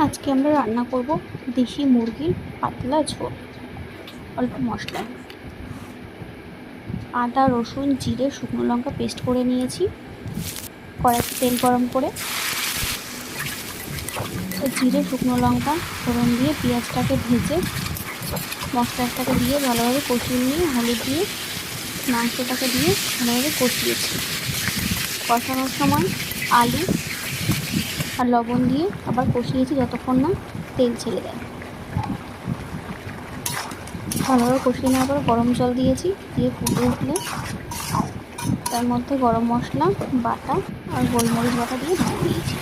আজকে আমরা রান্না করব দেশি মুরগির পাতলা ঝোল। অল্প মশলায় আদা, রসুন, জিরে, শুকনো লঙ্কা পেস্ট করে নিয়েছি। কড়াইতে তেল গরম করে জিরে, শুকনো লঙ্কা ফোড়ন দিয়ে পেঁয়াজটাকে ভেজে মশলাটাকে দিয়ে ভালোভাবে কষিয়ে নিয়ে হলুদ দিয়ে মাংসটাকে দিয়ে ভালোভাবে কষিয়েছি। কষানোর সময় আলু আর লবণ দিয়ে আবার কষিয়েছি যতক্ষণ না তেল ছেড়ে দেয়। ভালোভাবে কষিয়ে নেওয়ার পর গরম জল দিয়েছি, দিয়ে ফুটে উঠলে তার মধ্যে গরম মশলা বাটা আর গোলমরিচ বাটা দিয়ে ঢেকে দিয়েছি।